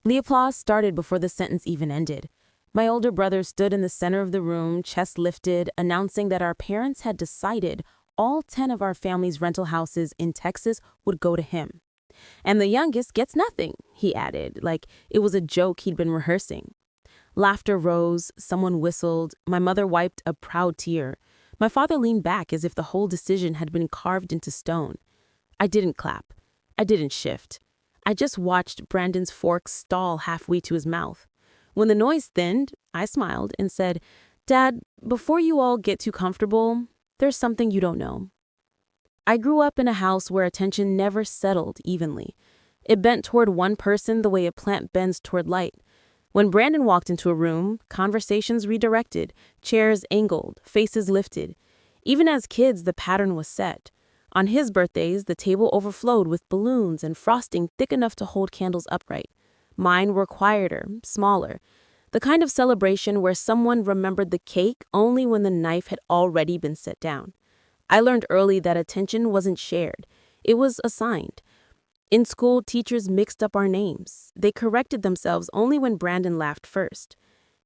The applause started before the sentence even ended. My older brother stood in the center of the room, chest lifted, announcing that our parents had decided all 10 of our family's rental houses in Texas would go to him. And the youngest gets nothing, he added, like it was a joke he'd been rehearsing. Laughter rose, someone whistled, my mother wiped a proud tear. My father leaned back as if the whole decision had been carved into stone. I didn't clap. I didn't shift. I just watched Brandon's fork stall halfway to his mouth. When the noise thinned, I smiled and said, "Dad, before you all get too comfortable, there's something you don't know." I grew up in a house where attention never settled evenly. It bent toward one person the way a plant bends toward light. When Brandon walked into a room, conversations redirected, chairs angled, faces lifted. Even as kids, the pattern was set. On his birthdays, the table overflowed with balloons and frosting thick enough to hold candles upright. Mine were quieter, smaller. The kind of celebration where someone remembered the cake only when the knife had already been set down. I learned early that attention wasn't shared. It was assigned. In school, teachers mixed up our names. They corrected themselves only when Brandon laughed first.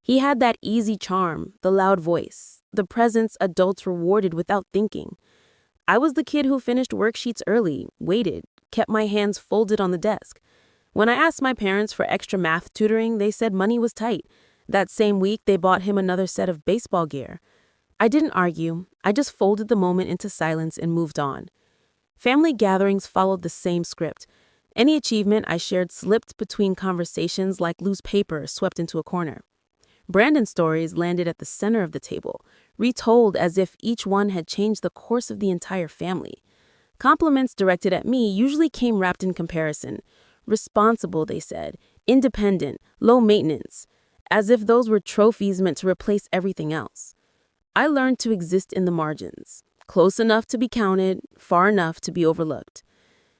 He had that easy charm, the loud voice, the presence adults rewarded without thinking. I was the kid who finished worksheets early, waited, kept my hands folded on the desk. When I asked my parents for extra math tutoring, they said money was tight. That same week, they bought him another set of baseball gear. I didn't argue. I just folded the moment into silence and moved on. Family gatherings followed the same script. Any achievement I shared slipped between conversations like loose paper swept into a corner. Brandon's stories landed at the center of the table, retold as if each one had changed the course of the entire family. Compliments directed at me usually came wrapped in comparison. Responsible, they said, independent, low maintenance, as if those were trophies meant to replace everything else. I learned to exist in the margins, close enough to be counted, far enough to be overlooked.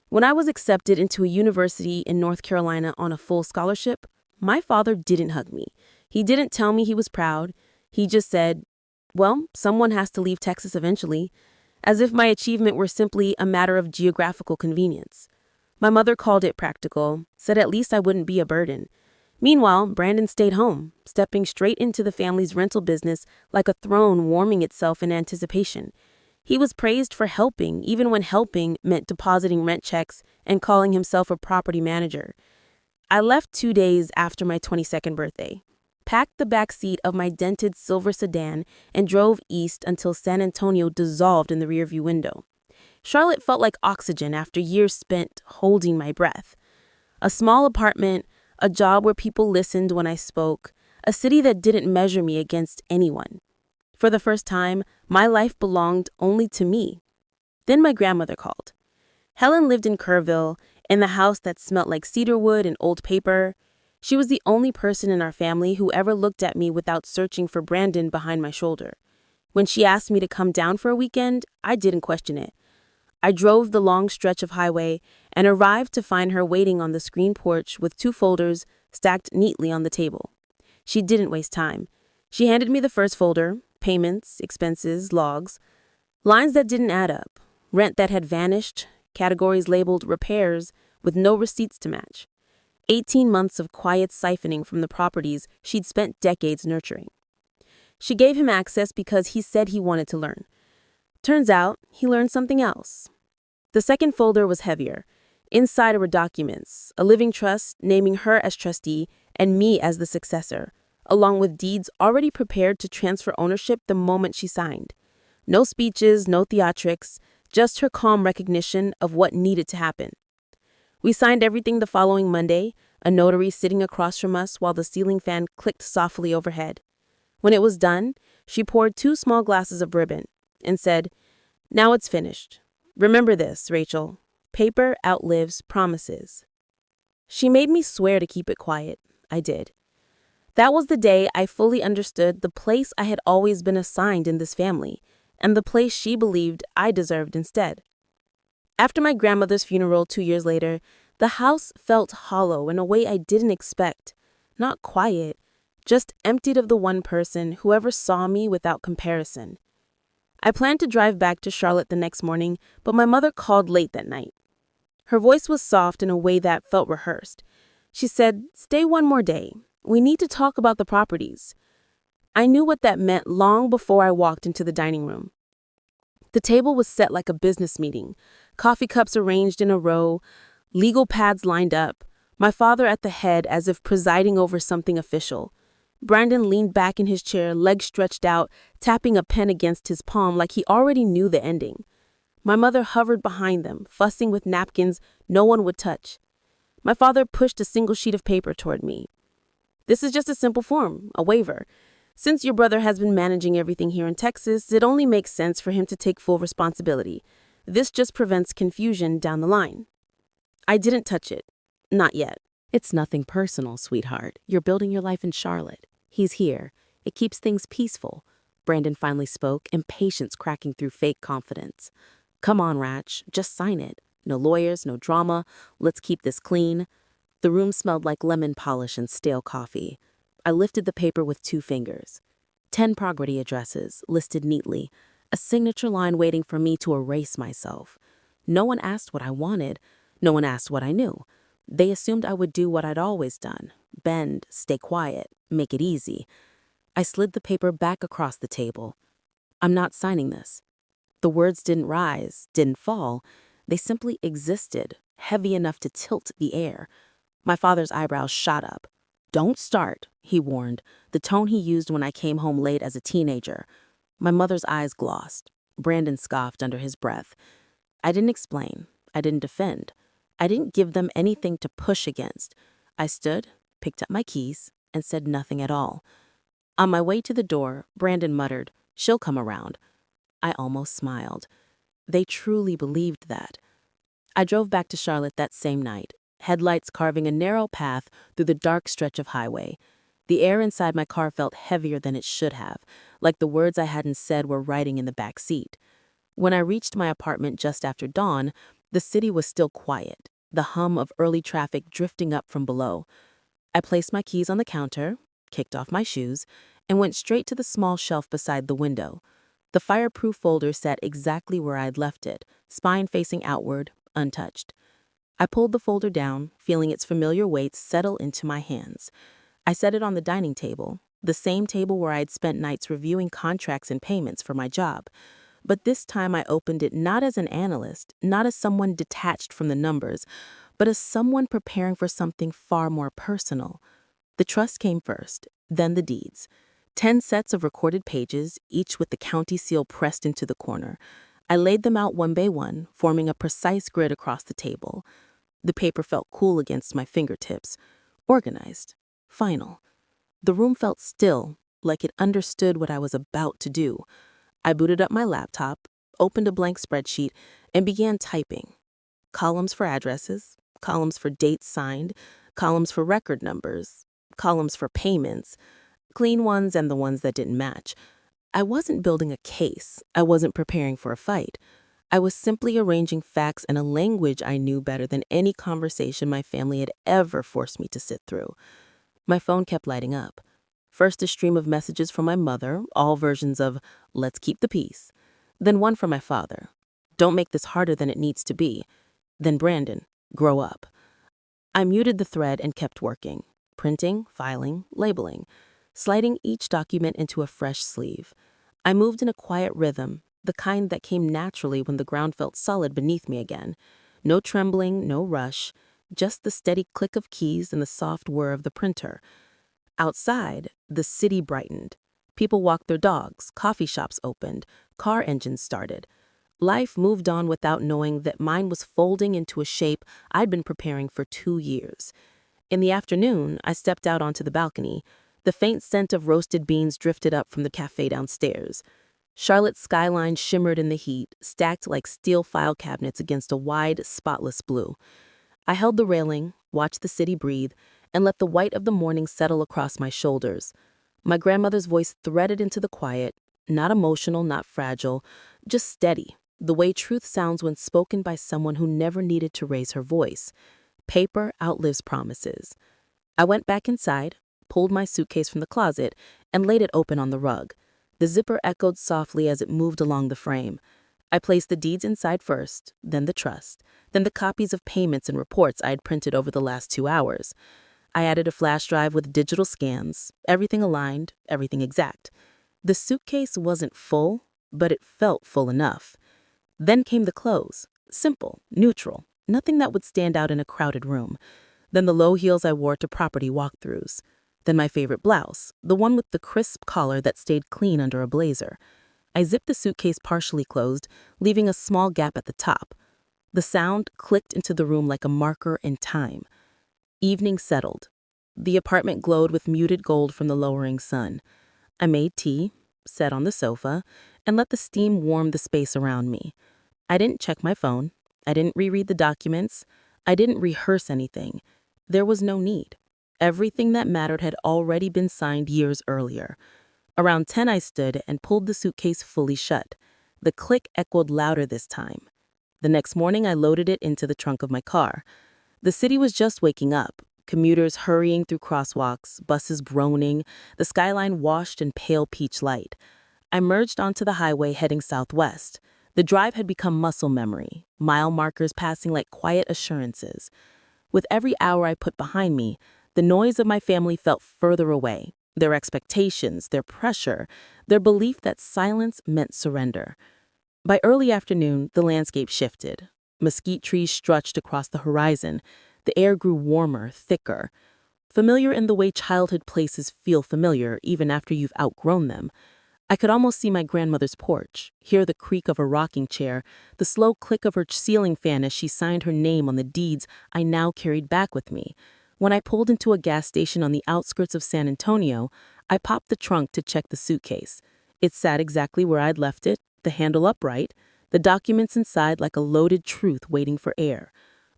When I was accepted into a university in North Carolina on a full scholarship, my father didn't hug me. He didn't tell me he was proud. He just said, "Well, someone has to leave Texas eventually," as if my achievement were simply a matter of geographical convenience. My mother called it practical, said at least I wouldn't be a burden. Meanwhile, Brandon stayed home, stepping straight into the family's rental business like a throne warming itself in anticipation. He was praised for helping, even when helping meant depositing rent checks and calling himself a property manager. I left 2 days after my 22nd birthday, packed the back seat of my dented silver sedan, and drove east until San Antonio dissolved in the rearview window. Charlotte felt like oxygen after years spent holding my breath. A small apartment, a job where people listened when I spoke, a city that didn't measure me against anyone. For the first time, my life belonged only to me. Then my grandmother called. Helen lived in Kerrville, in the house that smelt like cedarwood and old paper. She was the only person in our family who ever looked at me without searching for Brandon behind my shoulder. When she asked me to come down for a weekend, I didn't question it. I drove the long stretch of highway and arrived to find her waiting on the screen porch with 2 folders stacked neatly on the table. She didn't waste time. She handed me the first folder, payments, expenses, logs, lines that didn't add up, rent that had vanished, categories labeled repairs with no receipts to match. 18 months of quiet siphoning from the properties she'd spent decades nurturing. She gave him access because he said he wanted to learn. Turns out, he learned something else. The second folder was heavier. Inside were documents, a living trust naming her as trustee and me as the successor, along with deeds already prepared to transfer ownership the moment she signed. No speeches, no theatrics, just her calm recognition of what needed to happen. We signed everything the following Monday, a notary sitting across from us while the ceiling fan clicked softly overhead. When it was done, she poured 2 small glasses of bourbon and said, "Now it's finished. Remember this, Rachel. Paper outlives promises." She made me swear to keep it quiet. I did. That was the day I fully understood the place I had always been assigned in this family, and the place she believed I deserved instead. After my grandmother's funeral 2 years later, the house felt hollow in a way I didn't expect. Not quiet, just emptied of the one person who ever saw me without comparison. I planned to drive back to Charlotte the next morning, but my mother called late that night. Her voice was soft in a way that felt rehearsed. She said, "Stay one more day. We need to talk about the properties." I knew what that meant long before I walked into the dining room. The table was set like a business meeting, coffee cups arranged in a row, legal pads lined up, my father at the head as if presiding over something official. Brandon leaned back in his chair, legs stretched out, tapping a pen against his palm like he already knew the ending. My mother hovered behind them, fussing with napkins no one would touch. My father pushed a single sheet of paper toward me. "This is just a simple form, a waiver. Since your brother has been managing everything here in Texas, it only makes sense for him to take full responsibility. This just prevents confusion down the line." I didn't touch it. Not yet. "It's nothing personal, sweetheart. You're building your life in Charlotte. He's here. It keeps things peaceful." Brandon finally spoke, impatience cracking through fake confidence. "Come on, Ratch, just sign it. No lawyers, no drama. Let's keep this clean." The room smelled like lemon polish and stale coffee. I lifted the paper with 2 fingers. 10 property addresses, listed neatly. A signature line waiting for me to erase myself. No one asked what I wanted. No one asked what I knew. They assumed I would do what I'd always done. Bend, stay quiet, make it easy. I slid the paper back across the table. "I'm not signing this." The words didn't rise, didn't fall. They simply existed, heavy enough to tilt the air. My father's eyebrows shot up. "Don't start," he warned, the tone he used when I came home late as a teenager. My mother's eyes glossed. Brandon scoffed under his breath. I didn't explain. I didn't defend. I didn't give them anything to push against. I stood, picked up my keys, and said nothing at all. On my way to the door, Brandon muttered, "She'll come around." I almost smiled. They truly believed that. I drove back to Charlotte that same night, headlights carving a narrow path through the dark stretch of highway. The air inside my car felt heavier than it should have, like the words I hadn't said were writing in the back seat. When I reached my apartment just after dawn, the city was still quiet, the hum of early traffic drifting up from below. I placed my keys on the counter, kicked off my shoes, and went straight to the small shelf beside the window. The fireproof folder sat exactly where I'd left it, spine facing outward, untouched. I pulled the folder down, feeling its familiar weight settle into my hands. I set it on the dining table, the same table where I'd spent nights reviewing contracts and payments for my job. But this time I opened it not as an analyst, not as someone detached from the numbers, but as someone preparing for something far more personal. The trust came first, then the deeds. 10 sets of recorded pages, each with the county seal pressed into the corner. I laid them out one by one, forming a precise grid across the table. The paper felt cool against my fingertips. Organized. Final. The room felt still, like it understood what I was about to do. I booted up my laptop, opened a blank spreadsheet, and began typing. Columns for addresses, columns for dates signed, columns for record numbers, columns for payments, clean ones and the ones that didn't match. I wasn't building a case. I wasn't preparing for a fight. I was simply arranging facts in a language I knew better than any conversation my family had ever forced me to sit through. My phone kept lighting up. First a stream of messages from my mother, all versions of "let's keep the peace." Then one from my father. "Don't make this harder than it needs to be." Then Brandon, "grow up." I muted the thread and kept working. Printing, filing, labeling. Sliding each document into a fresh sleeve. I moved in a quiet rhythm, the kind that came naturally when the ground felt solid beneath me again. No trembling, no rush, just the steady click of keys and the soft whir of the printer. Outside, the city brightened. People walked their dogs, coffee shops opened, car engines started. Life moved on without knowing that mine was folding into a shape I'd been preparing for 2 years. In the afternoon, I stepped out onto the balcony. The faint scent of roasted beans drifted up from the cafe downstairs. Charlotte's skyline shimmered in the heat, stacked like steel file cabinets against a wide, spotless blue. I held the railing, watched the city breathe, and let the white of the morning settle across my shoulders. My grandmother's voice threaded into the quiet, not emotional, not fragile, just steady, the way truth sounds when spoken by someone who never needed to raise her voice. Paper outlives promises. I went back inside, pulled my suitcase from the closet, and laid it open on the rug. The zipper echoed softly as it moved along the frame. I placed the deeds inside first, then the trust, then the copies of payments and reports I had printed over the last 2 hours. I added a flash drive with digital scans, everything aligned, everything exact. The suitcase wasn't full, but it felt full enough. Then came the clothes. Simple, neutral, nothing that would stand out in a crowded room. Then the low heels I wore to property walkthroughs. Then my favorite blouse, the one with the crisp collar that stayed clean under a blazer. I zipped the suitcase partially closed, leaving a small gap at the top. The sound clicked into the room like a marker in time. Evening settled. The apartment glowed with muted gold from the lowering sun. I made tea, sat on the sofa, and let the steam warm the space around me. I didn't check my phone. I didn't reread the documents. I didn't rehearse anything. There was no need. Everything that mattered had already been signed years earlier. Around 10, I stood and pulled the suitcase fully shut. The click echoed louder this time. The next morning, I loaded it into the trunk of my car. The city was just waking up, commuters hurrying through crosswalks, buses groaning, the skyline washed in pale peach light. I merged onto the highway heading southwest. The drive had become muscle memory, mile markers passing like quiet assurances. With every hour I put behind me, the noise of my family felt further away, their expectations, their pressure, their belief that silence meant surrender. By early afternoon, the landscape shifted. Mesquite trees stretched across the horizon. The air grew warmer, thicker. Familiar in the way childhood places feel familiar even after you've outgrown them. I could almost see my grandmother's porch, hear the creak of her rocking chair, the slow click of her ceiling fan as she signed her name on the deeds I now carried back with me. When I pulled into a gas station on the outskirts of San Antonio, I popped the trunk to check the suitcase. It sat exactly where I'd left it, the handle upright, the documents inside like a loaded truth waiting for air.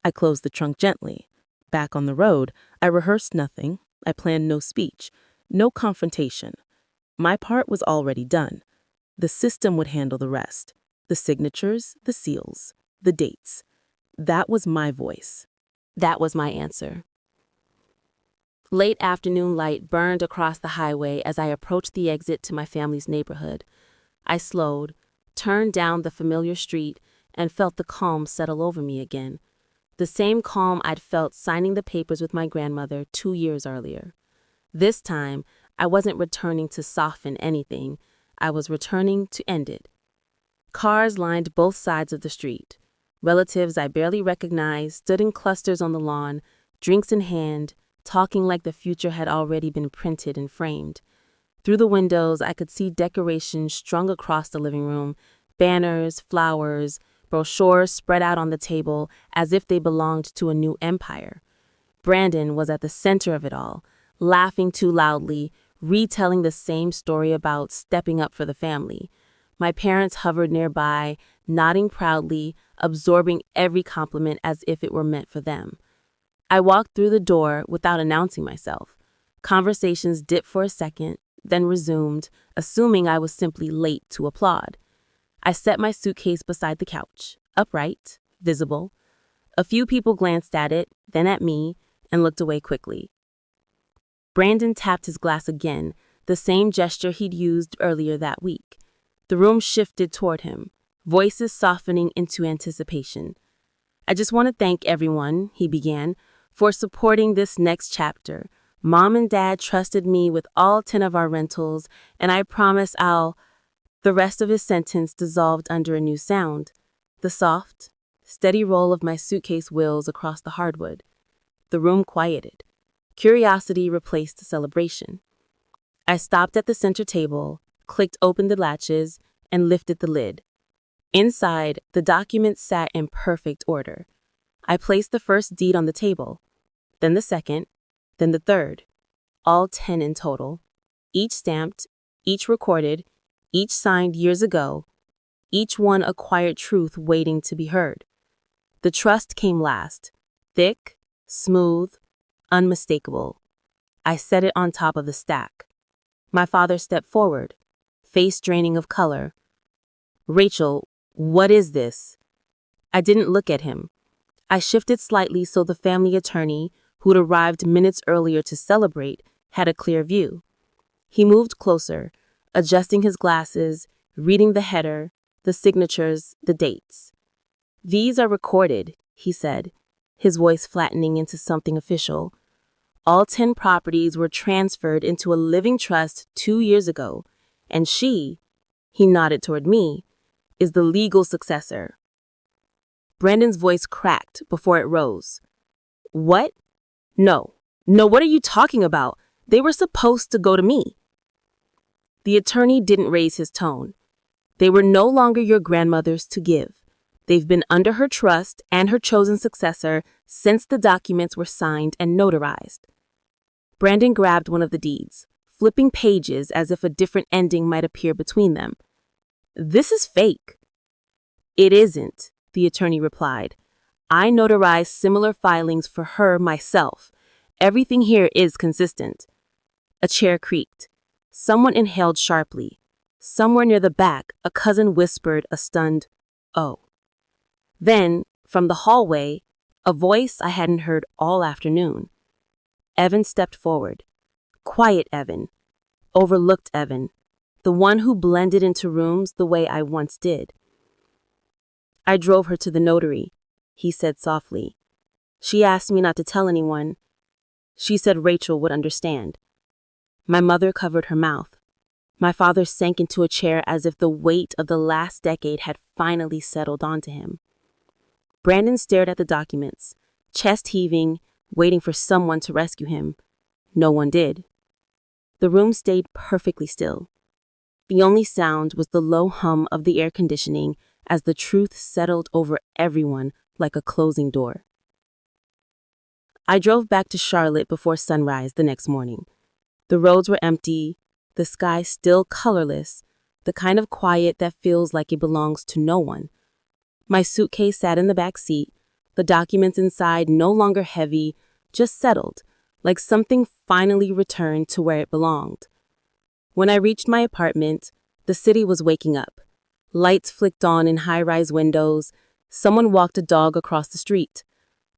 I closed the trunk gently. Back on the road, I rehearsed nothing. I planned no speech, no confrontation. My part was already done. The system would handle the rest. The signatures, the seals, the dates. That was my voice. That was my answer. Late afternoon light burned across the highway as I approached the exit to my family's neighborhood. I slowed, turned down the familiar street, and felt the calm settle over me again. The same calm I'd felt signing the papers with my grandmother 2 years earlier. This time, I wasn't returning to soften anything. I was returning to end it. Cars lined both sides of the street. Relatives I barely recognized stood in clusters on the lawn, drinks in hand, talking like the future had already been printed and framed. Through the windows, I could see decorations strung across the living room, banners, flowers, brochures spread out on the table as if they belonged to a new empire. Brandon was at the center of it all, laughing too loudly, retelling the same story about stepping up for the family. My parents hovered nearby, nodding proudly, absorbing every compliment as if it were meant for them. I walked through the door without announcing myself. Conversations dipped for a second, then resumed, assuming I was simply late to applaud. I set my suitcase beside the couch, upright, visible. A few people glanced at it, then at me, and looked away quickly. Brandon tapped his glass again, the same gesture he'd used earlier that week. The room shifted toward him, voices softening into anticipation. "I just want to thank everyone," he began, "for supporting this next chapter. Mom and Dad trusted me with all 10 of our rentals, and I promise I'll—" The rest of his sentence dissolved under a new sound, the soft, steady roll of my suitcase wheels across the hardwood. The room quieted. Curiosity replaced the celebration. I stopped at the center table, clicked open the latches, and lifted the lid. Inside, the documents sat in perfect order. I placed the first deed on the table, then the second, then the third, all 10 in total, each stamped, each recorded, each signed years ago, each one a quiet truth waiting to be heard. The trust came last, thick, smooth, unmistakable. I set it on top of the stack. My father stepped forward, face draining of color. "Rachel, what is this?" I didn't look at him. I shifted slightly so the family attorney, who'd arrived minutes earlier to celebrate, had a clear view. He moved closer, adjusting his glasses, reading the header, the signatures, the dates. These are recorded, he said, his voice flattening into something official. All 10 properties were transferred into a living trust 2 years ago, and she, he nodded toward me, is the legal successor. Brandon's voice cracked before it rose. What? No, what are you talking about? They were supposed to go to me. The attorney didn't raise his tone. They were no longer your grandmother's to give. They've been under her trust and her chosen successor since the documents were signed and notarized. Brandon grabbed one of the deeds, flipping pages as if a different ending might appear between them. This is fake. It isn't, the attorney replied. I notarized similar filings for her myself. Everything here is consistent. A chair creaked. Someone inhaled sharply. Somewhere near the back, a cousin whispered a stunned, "Oh." Then, from the hallway, a voice I hadn't heard all afternoon. Evan stepped forward. Quiet Evan. Overlooked Evan. The one who blended into rooms the way I once did. I drove her to the notary, he said softly. She asked me not to tell anyone. She said Rachel would understand. My mother covered her mouth. My father sank into a chair as if the weight of the last decade had finally settled onto him. Brandon stared at the documents, chest heaving, waiting for someone to rescue him. No one did. The room stayed perfectly still. The only sound was the low hum of the air conditioning as the truth settled over everyone like a closing door. I drove back to Charlotte before sunrise the next morning. The roads were empty, the sky still colorless, the kind of quiet that feels like it belongs to no one. My suitcase sat in the back seat, the documents inside no longer heavy, just settled, like something finally returned to where it belonged. When I reached my apartment, the city was waking up. Lights flicked on in high-rise windows. Someone walked a dog across the street.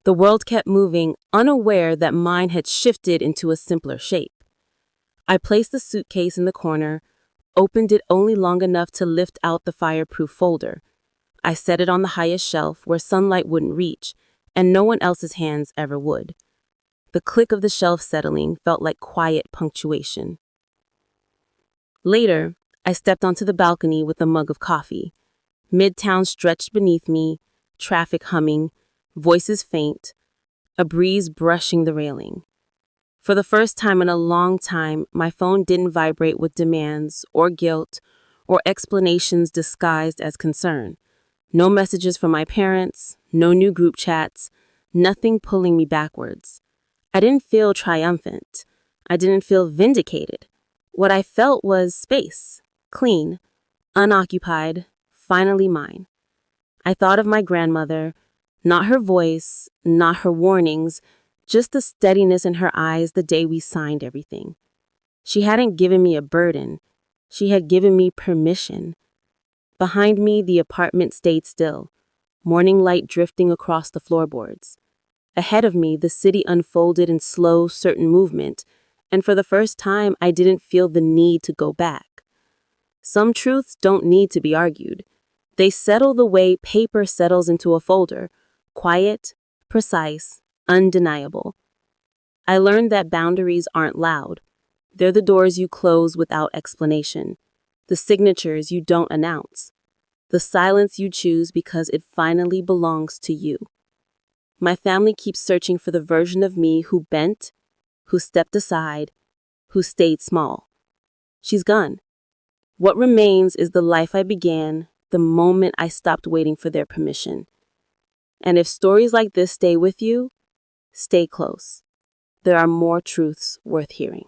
The world kept moving, unaware that mine had shifted into a simpler shape. I placed the suitcase in the corner, opened it only long enough to lift out the fireproof folder. I set it on the highest shelf where sunlight wouldn't reach, and no one else's hands ever would. The click of the shelf settling felt like quiet punctuation. Later, I stepped onto the balcony with a mug of coffee. Midtown stretched beneath me, traffic humming, voices faint, a breeze brushing the railing. For the first time in a long time, my phone didn't vibrate with demands or guilt or explanations disguised as concern. No messages from my parents, no new group chats, nothing pulling me backwards. I didn't feel triumphant. I didn't feel vindicated. What I felt was space, clean, unoccupied, finally mine. I thought of my grandmother, not her voice, not her warnings, just the steadiness in her eyes the day we signed everything. She hadn't given me a burden. She had given me permission. Behind me, the apartment stayed still, morning light drifting across the floorboards. Ahead of me, the city unfolded in slow, certain movement, and for the first time, I didn't feel the need to go back. Some truths don't need to be argued. They settle the way paper settles into a folder, quiet, precise, undeniable. I learned that boundaries aren't loud. They're the doors you close without explanation, the signatures you don't announce, the silence you choose because it finally belongs to you. My family keeps searching for the version of me who bent, who stepped aside, who stayed small. She's gone. What remains is the life I began the moment I stopped waiting for their permission. And if stories like this stay with you, stay close. There are more truths worth hearing.